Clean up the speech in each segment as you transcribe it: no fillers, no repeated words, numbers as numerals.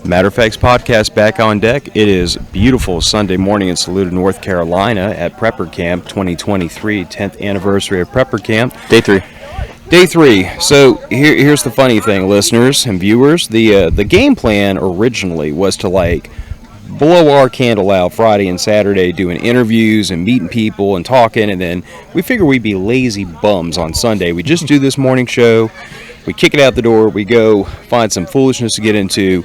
Matter of Fact's podcast back on deck. It is beautiful Sunday morning in Saluda, North Carolina at Prepper Camp 2023, 10th anniversary of Prepper Camp. Day 3. Day 3. So here's the funny thing, listeners and viewers. The game plan originally was to blow our candle out Friday and Saturday doing interviews and meeting people and talking, and then we figure we'd be lazy bums on Sunday. We just do this morning show, we kick it out the door, we go find some foolishness to get into,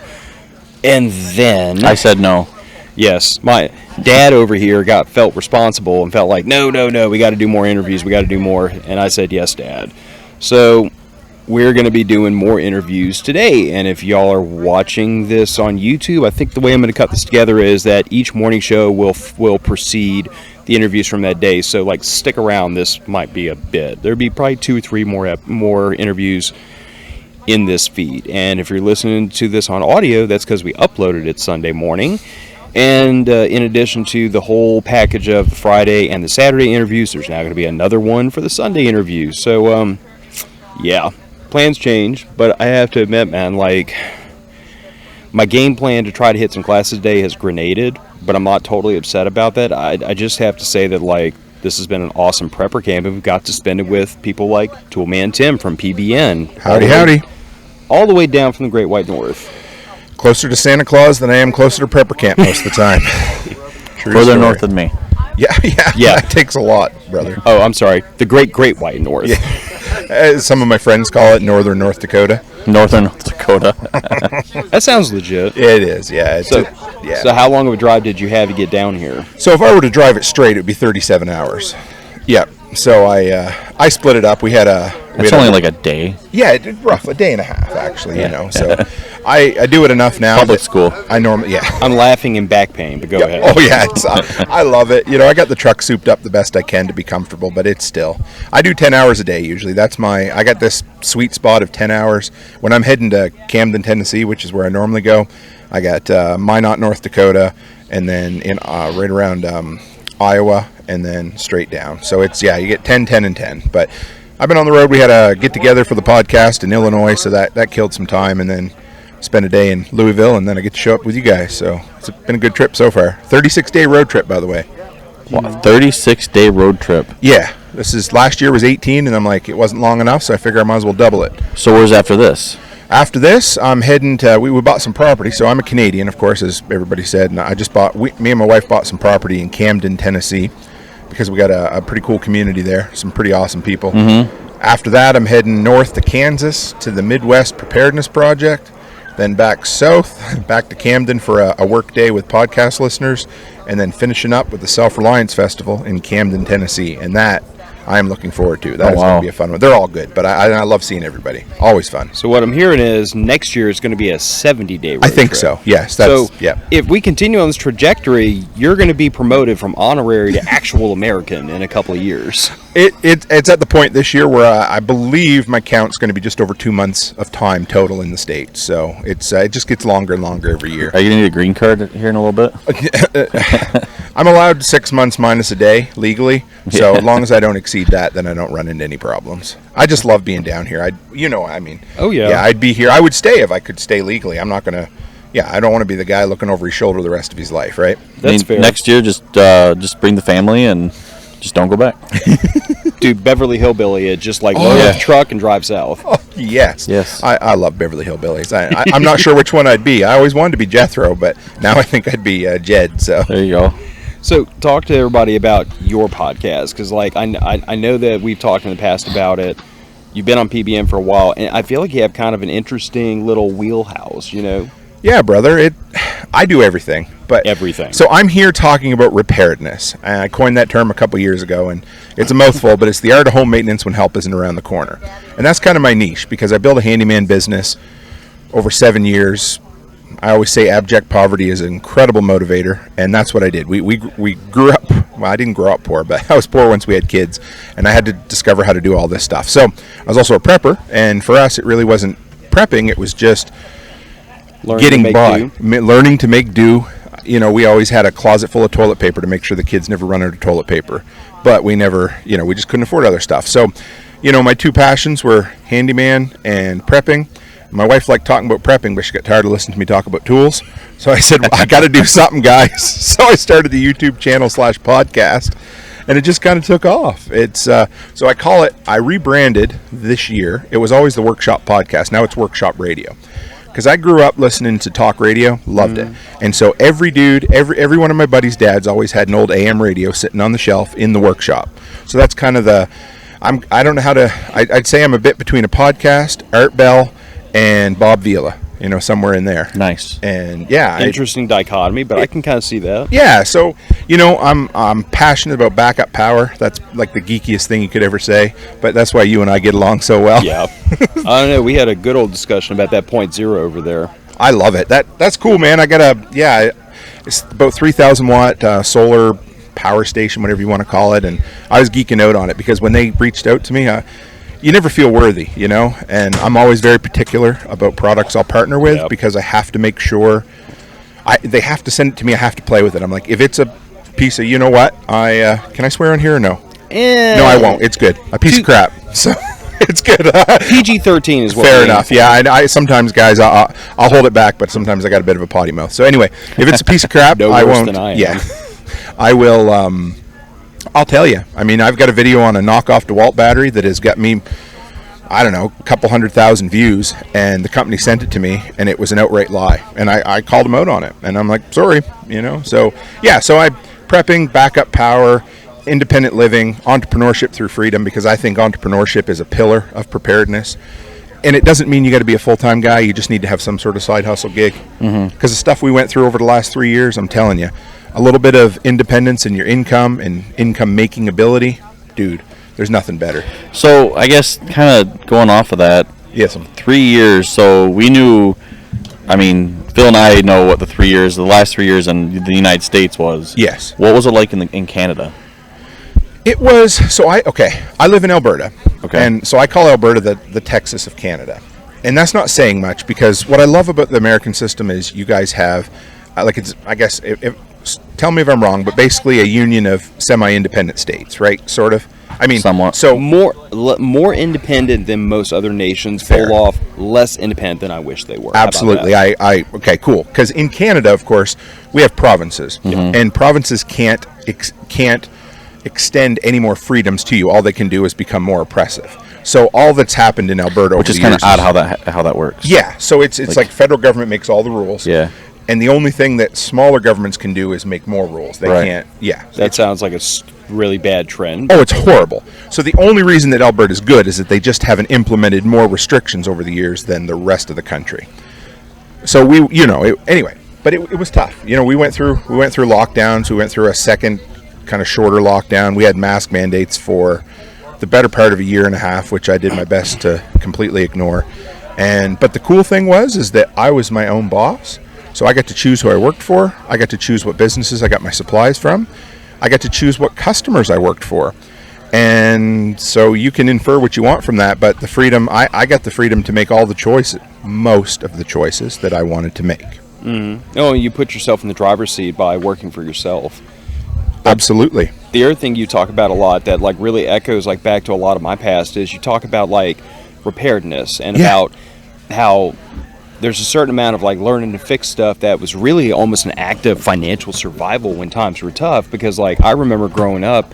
and then I said no. Yes, my dad over here felt responsible and felt like, no, we got to do more interviews, we got to do more, and I said, yes, Dad. So we're going to be doing more interviews today, and if y'all are watching this on YouTube, I think the way I'm going to cut this together is that each morning show will precede the interviews from that day. So stick around. This might be a bit. There'll be probably 2 or 3 more interviews in this feed, and if you're listening to this on audio, that's because we uploaded it Sunday morning. And in addition to the whole package of the Friday and the Saturday interviews, there's now going to be another one for the Sunday interviews. So yeah, plans change, but I have to admit, man, my game plan to try to hit some classes today has grenaded, but I'm not totally upset about that. I just have to say that this has been an awesome prepper camp, and we've got to spend it with people like Toolman Tim from PBN. Howdy. All the way down from the Great White North. Closer to Santa Claus than I am closer to prepper camp most of the time. Further north than me. Yeah. That takes a lot, brother. Oh, I'm sorry. The Great White North. Yeah. Some of my friends call it Northern North Dakota. Northern North Dakota. That sounds legit. It is, yeah. So how long of a drive did you have to get down here? So if I were to drive it straight, it would be 37 hours. Yeah. So I split it up. It's only a day. Yeah, a day and a half, actually, So I do it enough now. Public school. I normally, yeah. I'm laughing in back pain, but go ahead. Oh, yeah. I love it. I got the truck souped up the best I can to be comfortable, but it's still. I do 10 hours a day usually. I got this sweet spot of 10 hours. When I'm heading to Camden, Tennessee, which is where I normally go, I got Minot, North Dakota, and then right around Iowa, and then straight down. So it's, you get 10, 10, and 10. But I've been on the road. We had a get-together for the podcast in Illinois, so that killed some time, and then spent a day in Louisville, and then I get to show up with you guys. So it's been a good trip so far. 36-day road trip, by the way. Wow, 36-day road trip. Yeah. Last year was 18, and I'm like, it wasn't long enough, so I figure I might as well double it. So where's after this? After this, I'm heading to, we bought some property. So I'm a Canadian, of course, as everybody said, and I just me and my wife bought some property in Camden, Tennessee, because we got a pretty cool community there, some pretty awesome people. Mm-hmm. After that, I'm heading north to Kansas to the Midwest Preparedness Project, then back south, back to Camden for a work day with podcast listeners, and then finishing up with the Self-Reliance Festival in Camden, Tennessee, and that I am looking forward to. That is going to be a fun one. They're all good, but I love seeing everybody. Always fun. So what I'm hearing is next year is going to be a 70-day road trip. I think so, yes. If we continue on this trajectory, you're going to be promoted from honorary to actual American in a couple of years. It's at the point this year where I believe my count's going to be just over 2 months of time total in the States. So it just gets longer and longer every year. Are you going to need a green card here in a little bit? I'm allowed 6 months minus a day legally, so as long as I don't exceed that, then I don't run into any problems. I just love being down here. Oh, yeah. Yeah, I'd be here. I would stay if I could stay legally. I'm not going to, I don't want to be the guy looking over his shoulder the rest of his life, right? That's fair. Next year, just bring the family and just don't go back. Dude, Beverly Hillbilly it, just load up the truck and drive south. Oh, yes. Yes. I love Beverly Hillbillies. I'm not sure which one I'd be. I always wanted to be Jethro, but now I think I'd be Jed. So there you go. So talk to everybody about your podcast, because I know that we've talked in the past about it. You've been on PBN for a while, and I feel like you have kind of an interesting little wheelhouse, Yeah, brother. I do everything. But everything. So I'm here talking about repairedness. And I coined that term a couple years ago, and it's a mouthful, but it's the art of home maintenance when help isn't around the corner. And that's kind of my niche, because I built a handyman business over 7 years. I always say abject poverty is an incredible motivator, and that's what I did. We grew up, well, I didn't grow up poor, but I was poor once we had kids, and I had to discover how to do all this stuff. So I was also a prepper, and for us, it really wasn't prepping, it was just getting by, learning to make do. We always had a closet full of toilet paper to make sure the kids never run out of toilet paper, but we never, we just couldn't afford other stuff. So, my two passions were handyman and prepping. My wife liked talking about prepping, but she got tired of listening to me talk about tools. So I said, well, I got to do something, guys. So I started the YouTube channel /podcast, and it just kind of took off. It's so I rebranded this year. It was always the Workshop Podcast. Now it's Workshop Radio. Because I grew up listening to talk radio, loved it. And so every one of my buddies' dads always had an old AM radio sitting on the shelf in the workshop. So that's kind of I don't know how to, I'd say I'm a bit between a podcast, Art Bell, and Bob Vila, somewhere in there. Nice. And yeah. Interesting dichotomy, but I can kind of see that. Yeah, so, I'm passionate about backup power. That's like the geekiest thing you could ever say, but that's why you and I get along so well. Yeah. I don't know, we had a good old discussion about that 0.0 over there. I love it. That's cool, man. I got it's about 3,000 watt solar power station, whatever you want to call it, and I was geeking out on it because when they reached out to me, you never feel worthy, and I'm always very particular about products I'll partner with because I have to make sure they have to send it to me. I have to play with it. I'm like, if it's a piece of, can I swear on here or no? No, I won't. It's good. A piece of crap. So it's good. PG-13 is what fair enough. Yeah, I sometimes, guys, I'll hold it back, but sometimes I got a bit of a potty mouth. So anyway, if it's a piece of crap, no I worse won't. Than I am. Yeah, I will. I'll tell you. I mean, I've got a video on a knockoff DeWalt battery that has got me, I don't know, a couple 100,000 views, and the company sent it to me, and it was an outright lie. And I called them out on it, and I'm like, sorry, So, yeah, so prepping, backup power, independent living, entrepreneurship through freedom, because I think entrepreneurship is a pillar of preparedness. And it doesn't mean you got to be a full-time guy. You just need to have some sort of side hustle gig. Because the stuff we went through over the last 3 years, I'm telling you, a little bit of independence in your income and income-making ability, dude, there's nothing better. So I guess kind of going off of that, yes, 3 years. So we knew, Phil and I know what the last 3 years in the United States was. Yes. What was it like in Canada? It was, I live in Alberta. Okay. And so I call Alberta the Texas of Canada. And that's not saying much, because what I love about the American system is you guys have, tell me if I'm wrong, but basically a union of semi-independent states, right? Sort of. Somewhat. So more independent than most other nations, fair. pull off less independent than I wish they were. Absolutely. Okay, cool. Because in Canada, of course, we have provinces, and provinces can't extend any more freedoms to you. All they can do is become more oppressive. So all that's happened in Alberta, which is kind of odd how that works. Yeah. So it's like federal government makes all the rules. Yeah. And the only thing that smaller governments can do is make more rules. They can't. Yeah. That sounds like a really bad trend. Oh, it's horrible. So the only reason that Alberta is good is that they just haven't implemented more restrictions over the years than the rest of the country. So anyway, but it was tough. We went through lockdowns. We went through a second kind of shorter lockdown. We had mask mandates for the better part of a year and a half, which I did my best to completely ignore. But the cool thing is that I was my own boss. So I got to choose who I worked for. I got to choose what businesses I got my supplies from. I got to choose what customers I worked for. And so you can infer what you want from that, but the freedom, I got the freedom to make most of the choices that I wanted to make. Oh, you put yourself in the driver's seat by working for yourself. Absolutely. The other thing you talk about a lot that really echoes back to a lot of my past is you talk about repairedness and about how there's a certain amount of learning to fix stuff that was really almost an act of financial survival when times were tough, because I remember growing up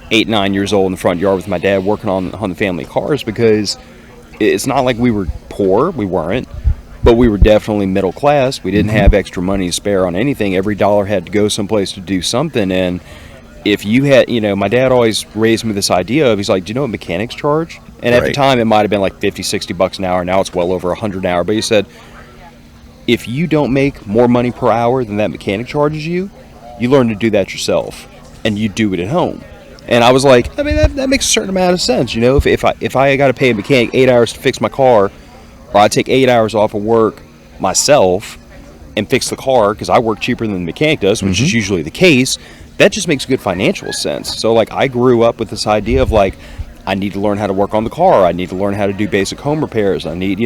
8-9 years old in the front yard with my dad working on the family cars, because it's not like we were poor, we weren't, but we were definitely middle class. We didn't have extra money to spare on anything. Every dollar had to go someplace to do something. And if you had, my dad always raised me with this idea of, he's like, do you know what mechanics charge? And at the time, it might have been $50-$60 an hour. Now it's well over $100 an hour. But he said, if you don't make more money per hour than that mechanic charges you, you learn to do that yourself, and you do it at home. And I was like, that makes a certain amount of sense. If I got to pay a mechanic 8 hours to fix my car, or I take 8 hours off of work myself and fix the car because I work cheaper than the mechanic does, which is usually the case, that just makes good financial sense. So I grew up with this idea of I need to learn how to work on the car. I need to learn how to do basic home repairs. I need,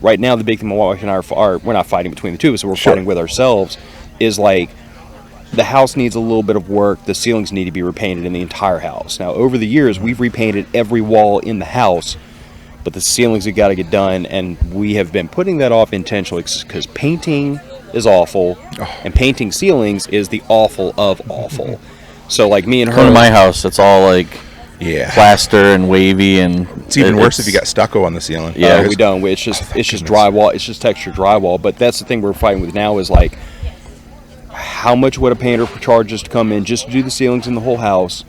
right now the big thing my wife and I are we're not fighting between the two, so we're fighting with ourselves, is the house needs a little bit of work. The ceilings need to be repainted in the entire house. Now, over the years, we've repainted every wall in the house, but the ceilings have got to get done, and we have been putting that off intentionally because painting is awful, and painting ceilings is the awful of awful. So like me and her, Come to my house, it's all like plaster and wavy, and it's even worse if you got stucco on the ceiling. Yeah, we don't. It's just drywall. It's just textured drywall. But that's the thing we're fighting with now is like, how much would a painter charge us to come in just to do the ceilings in the whole house,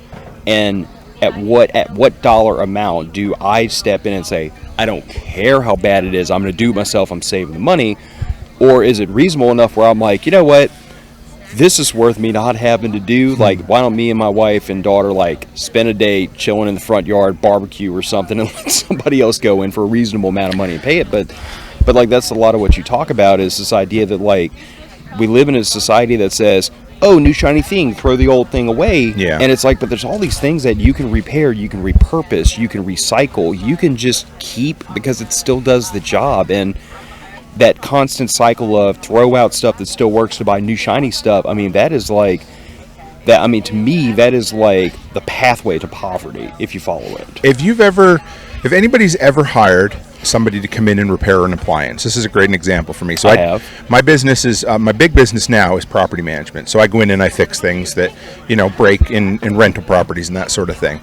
and at what dollar amount do I step in and say, I don't care how bad it is, I'm going to do it myself, I'm saving the money, or is it reasonable enough where I'm like, you know what, this is worth me not having to do, like, why don't me and my wife and daughter like spend a day chilling in the front yard, barbecue or something, and let somebody else go in for a reasonable amount of money and pay it. But like, that's a lot of what you talk about, is this idea that like we live in a society that says, oh, new shiny thing, throw the old thing away. Yeah. And it's like, but there's all these things that you can repair, you can repurpose, you can recycle, you can just keep, because it still does the job. And that constant cycle of throw out stuff that still works to buy new shiny stuff, I mean, that is like, that, I mean, to me, that is like the pathway to poverty, if you follow it. If anybody's ever hired somebody to come in and repair an appliance, this is a great example for me. So I have. My business is my big business now is property management. So I go in and I fix things that break in rental properties and that sort of thing.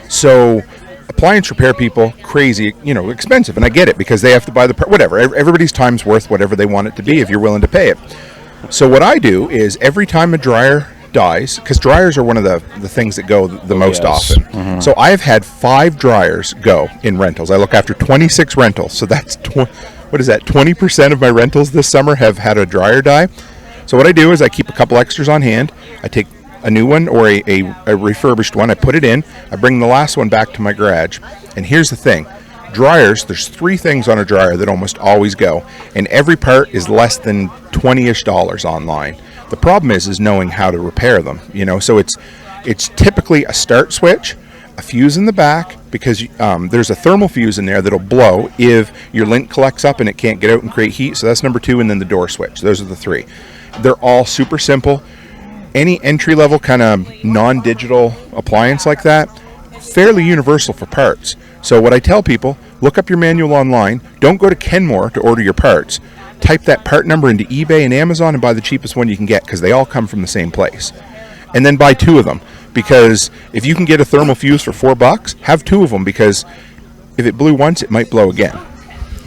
So appliance repair people, crazy, expensive, and I get it because they have to buy the whatever. Everybody's time's worth whatever they want it to be if you're willing to pay it. So what I do is every time a dryer dies, because dryers are one of the things that go the most often. Mm-hmm. So I've had 5 dryers go in rentals. I look after 26 rentals. So that's, what is that, 20% of my rentals this summer have had a dryer die. So what I do is I keep a couple extras on hand. I take a new one or a refurbished one. I put it in. I bring the last one back to my garage. And here's the thing. Dryers, there's 3 things on a dryer that almost always go. And every part is less than $20-ish online. The problem is knowing how to repair them, so it's typically a start switch, a fuse in the back, because there's a thermal fuse in there that'll blow if your lint collects up and it can't get out and create heat. So that's number 2, and then the door switch. Those are the 3. They're all super simple. Any entry-level kind of non-digital appliance like that, fairly universal for parts. So what I tell people, look up your manual online. Don't go to Kenmore to order your parts. Type that part number into eBay and Amazon and buy the cheapest one you can get, because they all come from the same place. And then buy 2 of them, because if you can get a thermal fuse for $4, have 2 of them, because if it blew once, it might blow again.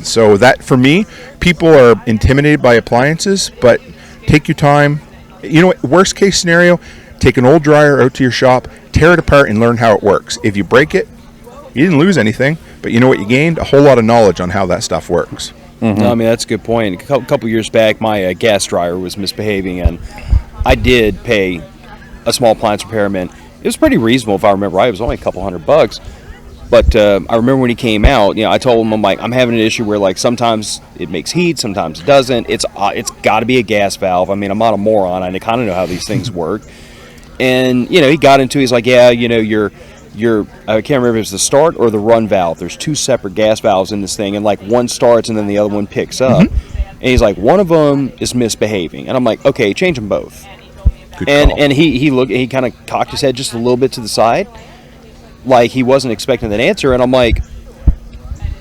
So that, for me, people are intimidated by appliances, but take your time. Worst case scenario, take an old dryer out to your shop, tear it apart, and learn how it works. If you break it, you didn't lose anything, but you know what you gained? A whole lot of knowledge on how that stuff works. Mm-hmm. No, I mean, that's a good point. A couple years back, my gas dryer was misbehaving, and I did pay a small appliance repairman. It was pretty reasonable, if I remember right. It was only a couple $100. But I remember when he came out, I told him, I'm like, I'm having an issue where, like, sometimes it makes heat, sometimes it doesn't. It's got to be a gas valve. I mean, I'm not a moron. I kind of know how these things work. And, he got into it. He's like, yeah, I can't remember if it was the start or the run valve. There's 2 separate gas valves in this thing, and like one starts and then the other one picks up. Mm-hmm. And he's like, one of them is misbehaving, and I'm like, okay, change them both. Good call. And he kind of cocked his head just a little bit to the side, like he wasn't expecting that answer. And I'm like,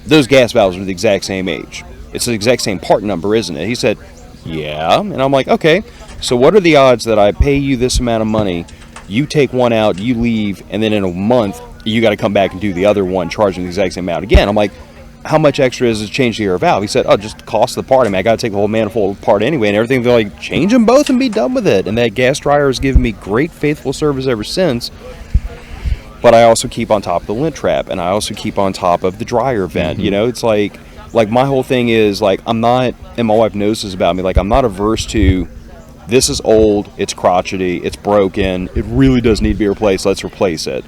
those gas valves are the exact same age. It's the exact same part number, isn't it? He said, yeah. And I'm like, okay, so what are the odds that I pay you this amount of money, you take one out, you leave, and then in a month, you got to come back and do the other one, charging the exact same amount again? I'm like, how much extra is it to change the air valve? He said, oh, just cost the part. I mean, I got to take the whole manifold apart anyway and everything. They're like, change them both and be done with it. And that gas dryer has given me great, faithful service ever since. But I also keep on top of the lint trap, and I also keep on top of the dryer vent. Mm-hmm. It's like my whole thing is, like, I'm not, and my wife knows this about me, like, I'm not averse to, this is old, it's crotchety, it's broken, it really does need to be replaced, let's replace it.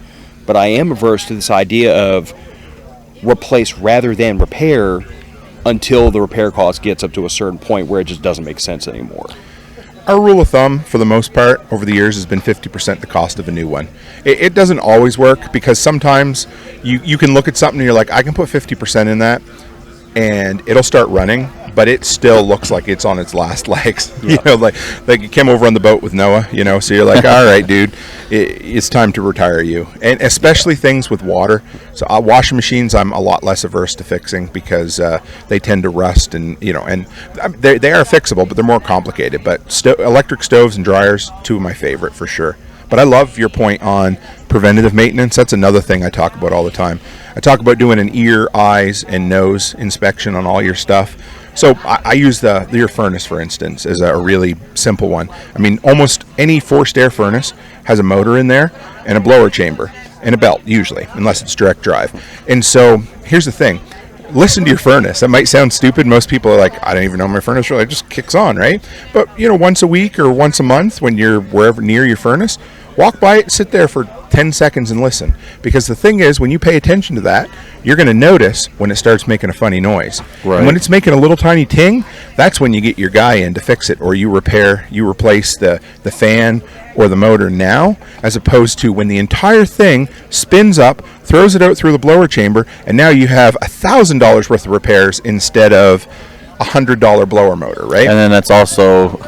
But I am averse to this idea of replace rather than repair until the repair cost gets up to a certain point where it just doesn't make sense anymore. Our rule of thumb, for the most part, over the years has been 50% the cost of a new one. It doesn't always work, because sometimes you can look at something and you're like, I can put 50% in that and it'll start running, but it still looks like it's on its last legs. You know, like you came over on the boat with Noah, you know, so you're like, all right, dude, it's time to retire you. And especially things with water. So washing machines, I'm a lot less averse to fixing because they tend to rust, and, you know, and they are fixable, but they're more complicated. But electric stoves and dryers, two of my favorite for sure. But I love your point on preventative maintenance. That's another thing I talk about all the time. I talk about doing an ear, eyes, and nose inspection on all your stuff. So I use the ear furnace, for instance, as a really simple one. I mean, almost any forced air furnace has a motor in there and a blower chamber and a belt, usually, unless it's direct drive. And so here's the thing. Listen to your furnace. That might sound stupid. Most people are like, I don't even know my furnace really just kicks on, right? But, you know, once a week or once a month when you're wherever near your furnace, walk by it, sit there for 10 seconds and listen. Because the thing is, when you pay attention to that, you're going to notice when it starts making a funny noise. Right. And when it's making a little tiny ting, that's when you get your guy in to fix it, or you replace the fan or the motor now, as opposed to when the entire thing spins up, throws it out through the blower chamber, and now you have $1,000 worth of repairs instead of $100 blower motor, right? And then that's also,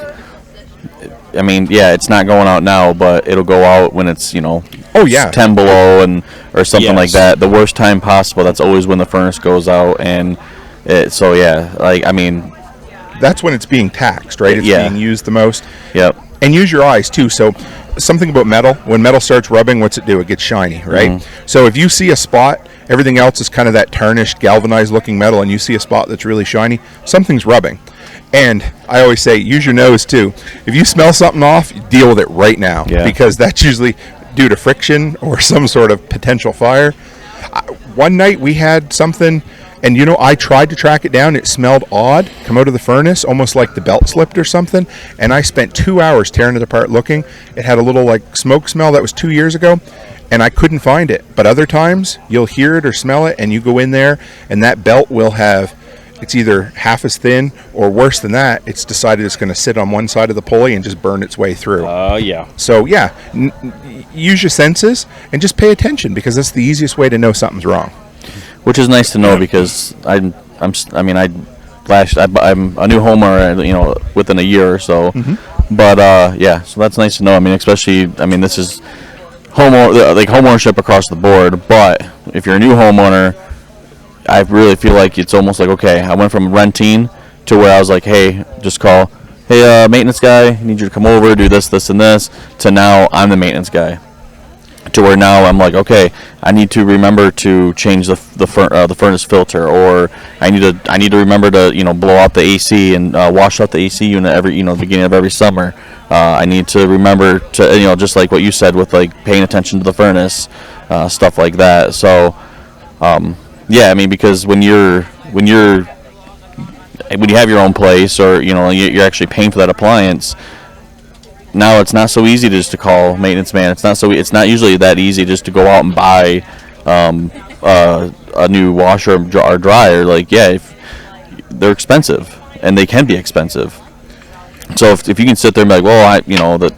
I mean, yeah, it's not going out now, but it'll go out when it's, you know, 10 below or something like that. The worst time possible. That's always when the furnace goes out, and so yeah, like, I mean, that's when it's being taxed, right? It's being used the most. Yep. And use your eyes too. So something about metal, when metal starts rubbing, what's it do? It gets shiny, right? Mm-hmm. So if you see a spot, everything else is kind of that tarnished, galvanized looking metal, and you see a spot that's really shiny, something's rubbing. And I always say, use your nose too. If you smell something off, deal with it right now, because that's usually due to friction or some sort of potential fire. One night we had something, and, you know, I tried to track it down. It smelled odd, come out of the furnace, almost like the belt slipped or something. And I spent 2 hours tearing it apart looking. It had a little like smoke smell that was 2 years ago, and I couldn't find it. But other times you'll hear it or smell it, and you go in there, and that belt will have, it's either half as thin or worse than that. It's decided it's going to sit on one side of the pulley and just burn its way through. Yeah. So yeah, use your senses and just pay attention, because that's the easiest way to know something's wrong. Which is nice to know, because I'm a new homeowner, you know, within a year or so. Mm-hmm. But yeah, so that's nice to know. I mean, especially, I mean, this is homeownership across the board. But if you're a new homeowner, I really feel like it's almost like, okay, I went from renting to where I was like, hey, just call, hey, maintenance guy, I need you to come over, do this, this, and this, to now I'm the maintenance guy. To where now I'm like, okay, I need to remember to change the furnace filter, or I need to remember to, you know, blow out the AC and wash out the AC unit every, you know, the beginning of every summer. I need to remember to, you know, just like what you said with like paying attention to the furnace, stuff like that. So yeah, I mean, because when you have your own place, or, you know, you're actually paying for that appliance, now it's not so easy just to call maintenance man. It's not usually that easy just to go out and buy a new washer or dryer. Like, yeah, they're expensive, and they can be expensive. So if you can sit there and be like, well,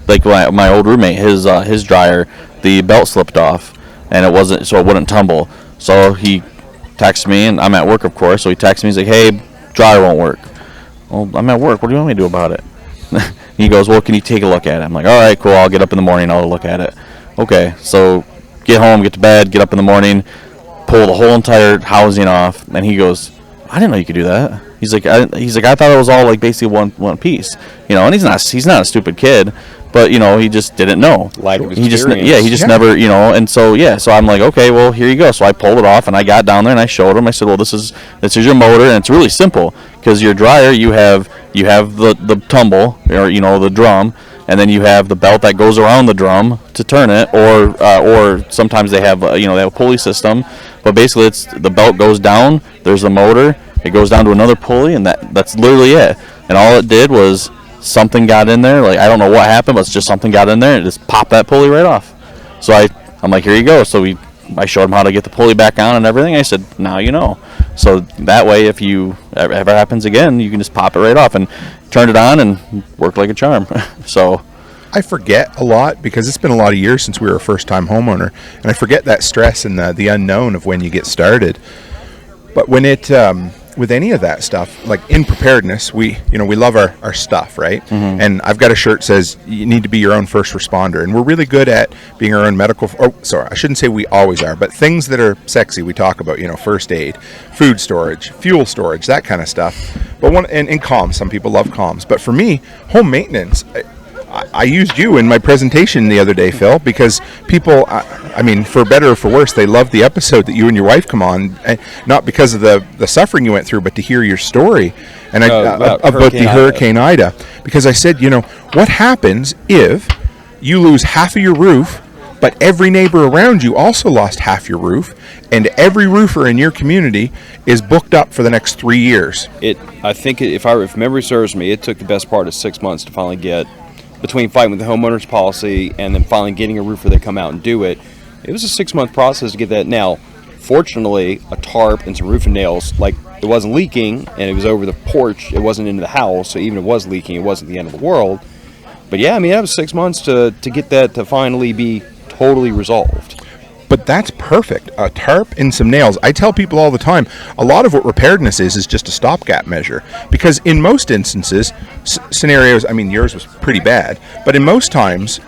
like my old roommate, his dryer, the belt slipped off, and it wouldn't tumble. So he texted me, and I'm at work, of course. So he texted me, he's like, hey, dryer won't work. Well, I'm at work. What do you want me to do about it? He goes, well, can you take a look at it? I'm like, all right, cool. I'll get up in the morning. I'll look at it. Okay, so get home, get to bed, get up in the morning, pull the whole entire housing off, and he goes, I didn't know you could do that. He's like, I thought it was all like basically one piece, you know. And he's not a stupid kid, but, you know, he just didn't know. Lack of experience. He just never, you know. And so so I'm like, okay, well, here you go. So I pulled it off, and I got down there and I showed him. I said, well, this is your motor, and it's really simple, because your dryer, you have the tumble, or, you know, the drum, and then you have the belt that goes around the drum to turn it, or sometimes they have they have a pulley system, but basically it's the belt goes down, there's a motor, it goes down to another pulley, and that's literally it. And all it did was something got in there, like, I don't know what happened, but it's just something got in there and it just popped that pulley right off. So I'm like, here you go. So I showed him how to get the pulley back on and everything. I said, now you know. So that way, if you ever happens again, you can just pop it right off, and turn it on and work like a charm. So I forget a lot, because it's been a lot of years since we were a first-time homeowner, and I forget that stress and the unknown of when you get started. But when with any of that stuff, like in preparedness, we love our stuff, right? And I've got a shirt that says you need to be your own first responder, and we're really good at being our own medical. Oh, sorry, I shouldn't say we always are, but things that are sexy we talk about, first aid, food storage, fuel storage, that kind of stuff. But and comms, some people love comms, but for me, home maintenance. I used you in my presentation the other day, Phil, because people, I mean, for better or for worse, they love the episode that you and your wife come on, not because of the suffering you went through, but to hear your story and about the Hurricane Ida. Because I said, what happens if you lose half of your roof, but every neighbor around you also lost half your roof, and every roofer in your community is booked up for the next 3 years? I think if memory serves me, it took the best part of 6 months to finally get, between fighting with the homeowner's policy and then finally getting a roofer to come out and do it. It was a 6-month process to get that. Now, fortunately, a tarp and some roofing nails, like, it wasn't leaking, and it was over the porch. It wasn't into the house, so even if it was leaking, it wasn't the end of the world. But yeah, I mean, that was 6 months to get that to finally be totally resolved. But that's perfect. A tarp and some nails. I tell people all the time, a lot of what repairedness is just a stopgap measure. Because in most instances, scenarios, I mean, yours was pretty bad, but in most times,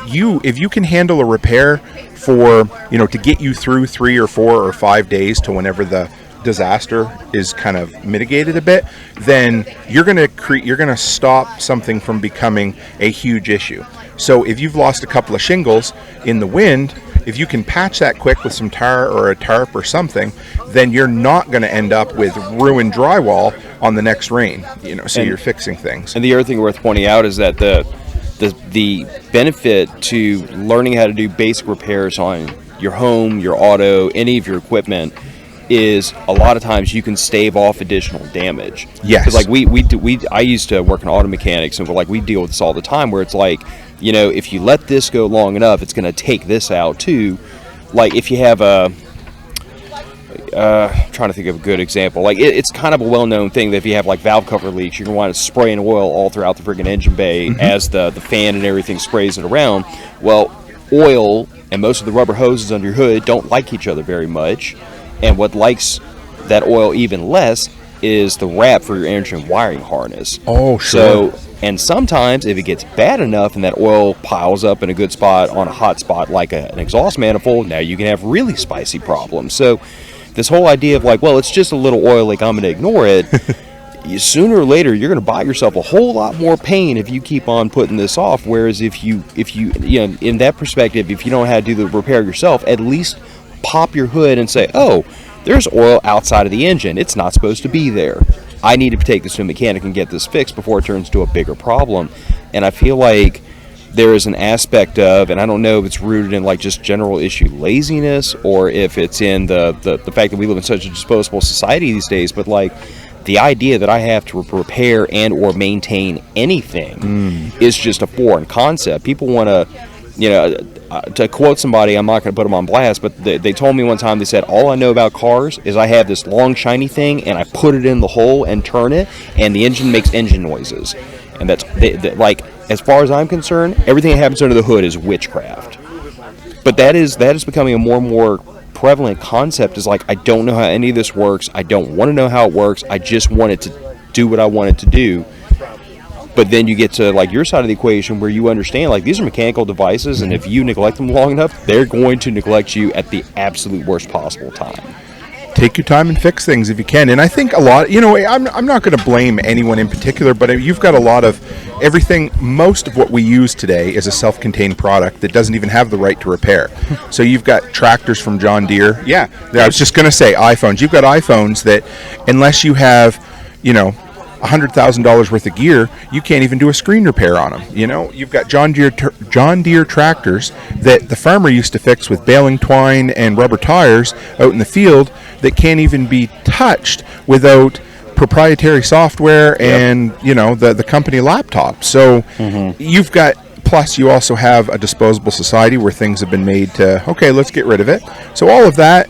if you can handle a repair for, to get you through 3 or 4 or 5 days to whenever the disaster is kind of mitigated a bit, then you're going to stop something from becoming a huge issue. So if you've lost a couple of shingles in the wind, if you can patch that quick with some tar or a tarp or something, then you're not going to end up with ruined drywall on the next rain. So you're fixing things. And the other thing worth pointing out is that the benefit to learning how to do basic repairs on your home, your auto, any of your equipment, is a lot of times you can stave off additional damage. Yes. Because I used to work in auto mechanics, and we deal with this all the time, where it's like, if you let this go long enough, it's going to take this out too. Like if you have I'm trying to think of a good example. Like it's kind of a well-known thing that if you have like valve cover leaks, you're going to want to spray oil all throughout the friggin' engine bay as the fan and everything sprays it around. Well, oil and most of the rubber hoses under your hood don't like each other very much. And what likes that oil even less is the wrap for your engine wiring harness. Oh, sure. And sometimes if it gets bad enough and that oil piles up in a good spot on a hot spot like an exhaust manifold, now you can have really spicy problems. So this whole idea of like, well, it's just a little oil, like I'm going to ignore it. Sooner or later, you're going to buy yourself a whole lot more pain if you keep on putting this off. Whereas if you in that perspective, if you don't know how to do the repair yourself, at least pop your hood and say, oh, there's oil outside of the engine. It's not supposed to be there. I need to take this to a mechanic and get this fixed before it turns into a bigger problem. And I feel like there is an aspect of, and I don't know if it's rooted in like just general issue laziness or if it's in the fact that we live in such a disposable society these days, but like the idea that I have to repair and or maintain anything is just a foreign concept. People want to quote somebody, I'm not going to put them on blast, but they told me one time, they said, all I know about cars is I have this long shiny thing and I put it in the hole and turn it and the engine makes engine noises. And that's like, as far as I'm concerned, everything that happens under the hood is witchcraft. But that is becoming a more and more prevalent concept, is like, I don't know how any of this works. I don't want to know how it works. I just want it to do what I want it to do. But then you get to like your side of the equation where you understand like these are mechanical devices, and if you neglect them long enough, they're going to neglect you at the absolute worst possible time. Take your time and fix things if you can. And I think a lot, I'm not going to blame anyone in particular, but you've got a lot of everything. Most of what we use today is a self-contained product that doesn't even have the right to repair. So you've got tractors from John Deere. Yeah, I was just going to say iPhones. You've got iPhones that unless you have, $100,000 worth of gear, you can't even do a screen repair on them. You've got John Deere tractors that the farmer used to fix with baling twine and rubber tires out in the field that can't even be touched without proprietary software and the company laptop. So you've got, plus you also have a disposable society where things have been made to, okay, let's get rid of it. So all of that,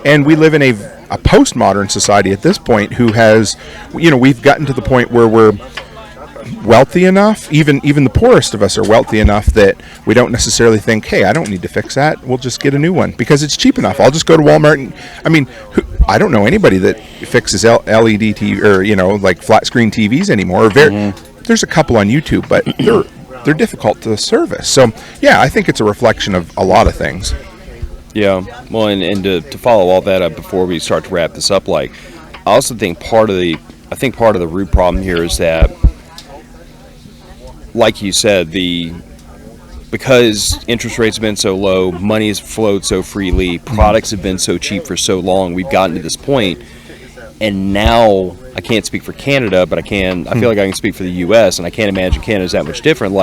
and we live in a postmodern society at this point who has, we've gotten to the point where we're wealthy enough, even the poorest of us are wealthy enough that we don't necessarily think, hey, I don't need to fix that. We'll just get a new one because it's cheap enough. I'll just go to Walmart and, I don't know anybody that fixes LED TV or like flat screen TVs anymore. There's a couple on YouTube, but they're difficult to service. So yeah, I think it's a reflection of a lot of things. Yeah, well, and to follow all that up before we start to wrap this up, I also think part of the root problem here is that, like you said, because interest rates have been so low, money has flowed so freely, products have been so cheap for so long, we've gotten to this point, and now I can't speak for Canada, but I feel like I can speak for the U.S., and I can't imagine Canada's that much different.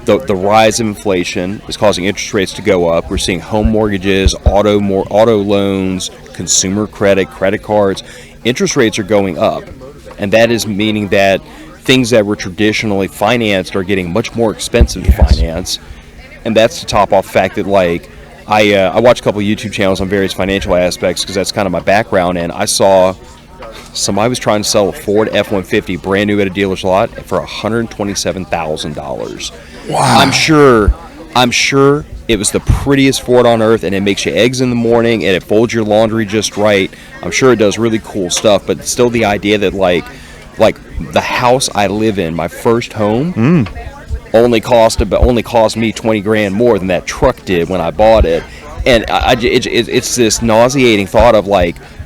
The rise of inflation is causing interest rates to go up. We're seeing home mortgages, auto loans, consumer credit cards. Interest rates are going up, and that is meaning that things that were traditionally financed are getting much more expensive to finance. And that's to top off the fact that, I watch a couple of YouTube channels on various financial aspects because that's kind of my background, and I saw somebody was trying to sell a Ford F-150 brand new at a dealer's lot for $127,000. Wow. I'm sure it was the prettiest Ford on earth, and it makes you eggs in the morning, and it folds your laundry just right. I'm sure it does really cool stuff, but still the idea that like the house I live in, my first home, only cost me 20 grand more than that truck did when I bought it. And it's this nauseating thought of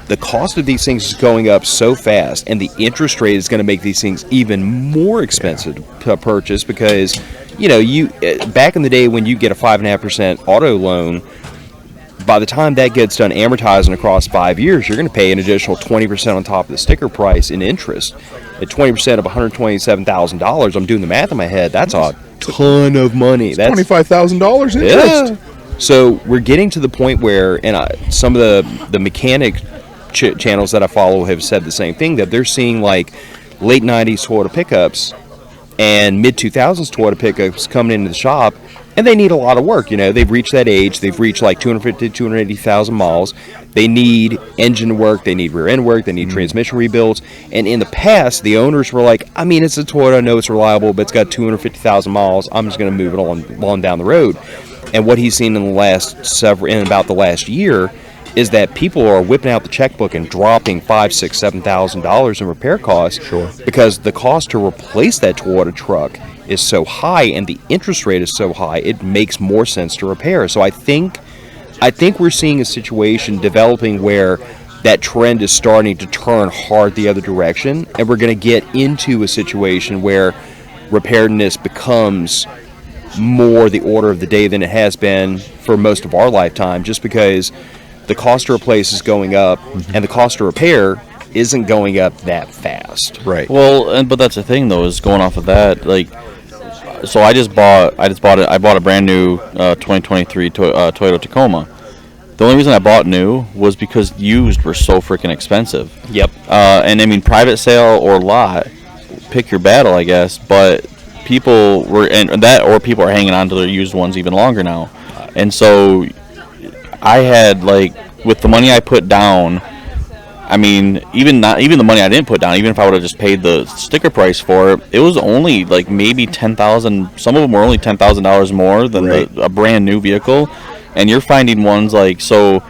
the cost of these things is going up so fast, and the interest rate is going to make these things even more expensive to purchase because, you back in the day when you get a 5.5% auto loan, by the time that gets done amortizing across 5 years, you're going to pay an additional 20% on top of the sticker price in interest. At 20% of $127,000, I'm doing the math in my head, that's a ton of money. That's $25,000 interest. Yeah. So we're getting to the point where, and some of the mechanic channels that I follow have said the same thing, that they're seeing late 90s Toyota pickups and mid 2000s Toyota pickups coming into the shop, and they need a lot of work. They've reached that age. They've reached 250, 280,000 miles. They need engine work. They need rear end work. They need transmission rebuilds. And in the past, the owners were like, it's a Toyota. I know it's reliable, but it's got 250,000 miles. I'm just going to move it on down the road. And what he's seen in about the last year is that people are whipping out the checkbook and dropping $5,000, $6,000, $7,000 in repair costs. Sure. Because the cost to replace that Toyota truck is so high and the interest rate is so high, it makes more sense to repair. So I think we're seeing a situation developing where that trend is starting to turn hard the other direction, and we're going to get into a situation where repairedness becomes more the order of the day than it has been for most of our lifetime, just because the cost to replace is going up and the cost to repair isn't going up that fast. Right. Well, but that's the thing though, is going off of that, so I bought a brand new 2023 Toyota Tacoma. The only reason I bought new was because used were so freaking expensive. Yep. And private sale or lot, pick your battle, I guess, but people were, or people are hanging on to their used ones even longer now. And so I had, with the money I put down, even the money I didn't put down, even if I would have just paid the sticker price for it, it was only maybe $10,000. Some of them were only $10,000 more than a brand new vehicle. And you're finding ones so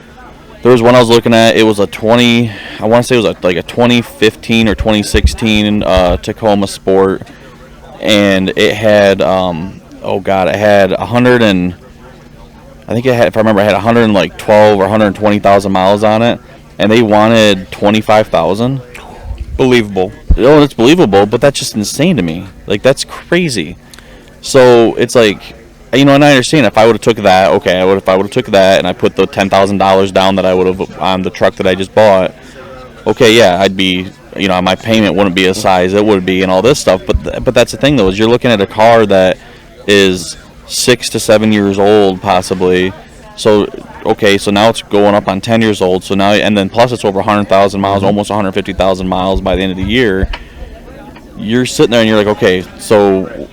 there was one I was looking at. It was a 2015 or 2016 Tacoma Sport, and it had it had 100 and I think it had, if I remember, it had 112 or 120,000 miles on it, and they wanted 25,000. Believable. Oh, it's believable, but that's just insane to me. That's crazy. So it's and I understand if I would have took that, if I would have took that and I put the $10,000 down that I would have on the truck that I just bought, I'd be, my payment wouldn't be as high as it would be and all this stuff. But that's the thing though, is you're looking at a car that is 6 to 7 years old possibly. So now it's going up on 10 years old. So now, and then plus it's over 100,000 miles, almost 150,000 miles by the end of the year. You're sitting there and you're so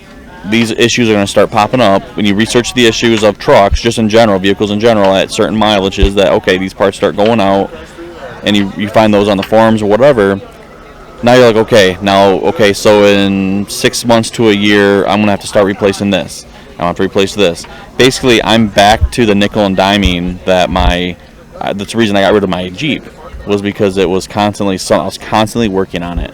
these issues are going to start popping up when you research the issues of trucks, just in general, vehicles in general, at certain mileages that, these parts start going out, and you find those on the forums or whatever. Now you're so in 6 months to a year, I'm going to have to start replacing this. I'm going to have to replace this. Basically, I'm back to the nickel and diming that that's the reason I got rid of my Jeep. was because it was constantly I was constantly working on it.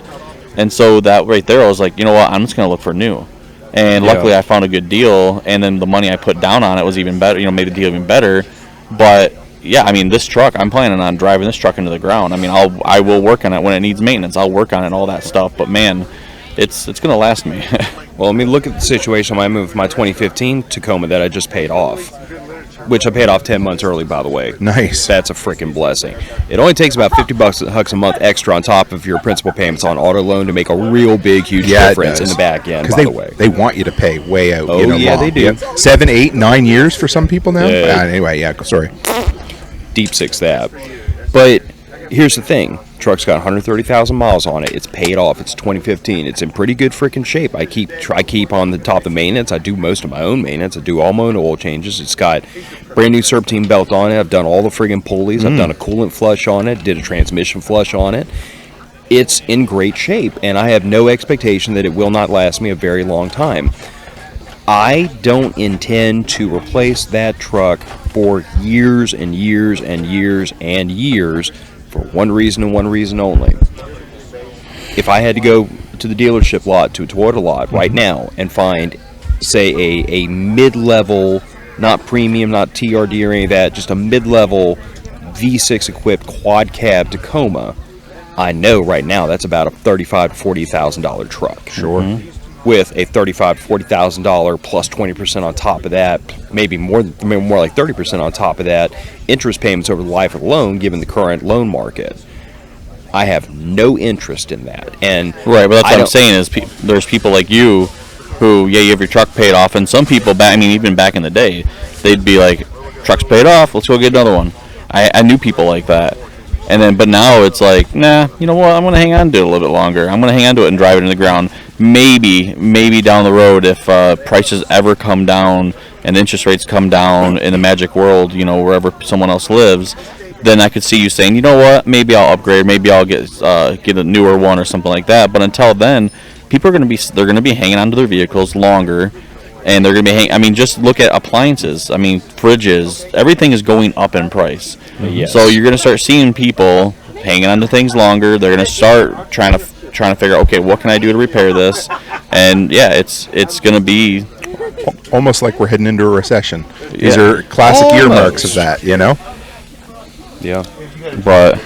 And so that right there, I was like, you know what, I'm just going to look for new. And luckily I found a good deal, and then the money I put down on it was even better, made the deal even better. But yeah, I mean, this truck, I'm planning on driving this truck into the ground. I mean, I will work on it when it needs maintenance. I'll work on it and all that stuff. But man, it's going to last me. Well, I mean, look at the situation when I moved my 2015 Tacoma that I just paid off, which I paid off 10 months early, by the way. Nice. That's a freaking blessing. It only takes about $50 a month extra on top of your principal payments on auto loan to make a real big, huge difference in the back end, by the way. They want you to pay way out. Oh, yeah, long. They do. Yeah. 7, 8, 9 years for some people now? Yeah. Anyway, yeah, sorry. Deep six that. But here's the thing. Truck's got 130,000 miles on it. It's paid off. It's 2015. It's in pretty good freaking shape. I keep on the top of maintenance. I do most of my own maintenance. I do all my own oil changes. It's got brand new serpentine belt on it. I've done all the friggin' pulleys. I've done a coolant flush on it. Did a transmission flush on it. It's in great shape, and I have no expectation that it will not last me a very long time. I don't intend to replace that truck for years and years and years and years for one reason and one reason only. If I had to go to the dealership lot, to a Toyota lot right now and find, say, a mid-level, not premium, not TRD or any of that, just a mid-level V6 equipped quad cab Tacoma, I know right now that's about a $35,000 to $40,000 truck. Sure. With a $35,000 to $40,000 plus 20% on top of that, maybe more like 30% on top of that, interest payments over the life of the loan, given the current loan market. I have no interest in that. And right, but that's what I'm saying is there's people like you who, you have your truck paid off, and some people, even back in the day, they'd be like, truck's paid off, let's go get another one. I knew people like that. But now it's like, nah, you know what, I'm going to hang on to it a little bit longer. I'm going to hang on to it and drive it in the ground. Maybe down the road, if prices ever come down and interest rates come down in the magic world, wherever someone else lives, then I could see you saying, you know what, maybe I'll upgrade, maybe I'll get a newer one or something like that. But until then, people are going to be hanging on to their vehicles longer, and they're going to be just look at appliances. Fridges, everything is going up in price. Yes. So you're going to start seeing people hanging on to things longer. They're going to start trying to figure out, okay, what can I do to repair this? And yeah, it's going to be almost like we're heading into a recession. These are classic earmarks of that, Yeah. But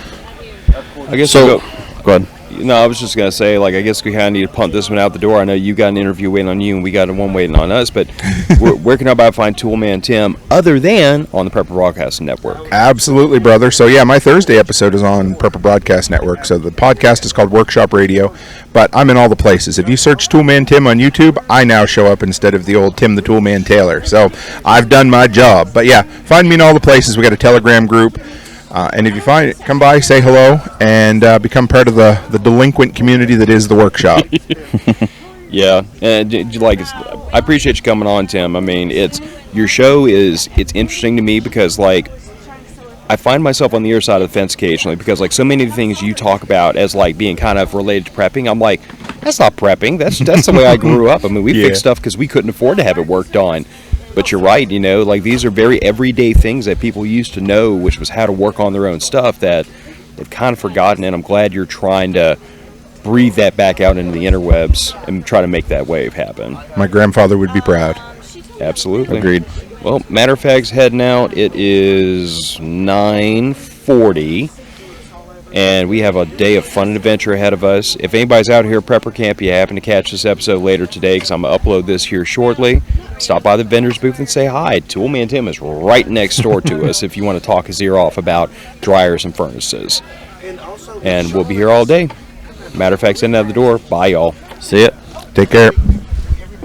I guess go ahead. No, I was just going to say, I guess we kind of need to punt this one out the door. I know you got an interview waiting on you, and we got one waiting on us, but where can everybody find Toolman Tim other than on the Prepper Broadcasting Network? Absolutely, brother. So, yeah, my Thursday episode is on Prepper Broadcast Network. So the podcast is called Workshop Radio, but I'm in all the places. If you search Toolman Tim on YouTube, I now show up instead of the old Tim the Toolman Taylor. So I've done my job. But, yeah, find me in all the places. We got a Telegram group. And if you find it, come by, say hello, and become part of the delinquent community that is the workshop. Yeah, and I appreciate you coming on, Tim. Your show it's interesting to me because I find myself on the other side of the fence occasionally because so many of the things you talk about as being kind of related to prepping, I'm like, that's not prepping. That's the way I grew up. We fixed stuff because we couldn't afford to have it worked on. But you're right, these are very everyday things that people used to know, which was how to work on their own stuff that they've kind of forgotten, and I'm glad you're trying to breathe that back out into the interwebs and try to make that wave happen. My grandfather would be proud. Absolutely. Agreed. Well, matter of fact, heading out, it is 9:40. And we have a day of fun and adventure ahead of us. If anybody's out here at Prepper Camp, you happen to catch this episode later today, because I'm going to upload this here shortly, stop by the vendor's booth and say hi. Toolman Tim is right next door to us if you want to talk his ear off about dryers and furnaces. And we'll be here all day. Matter of fact, send out the door. Bye, y'all. See ya. Take care.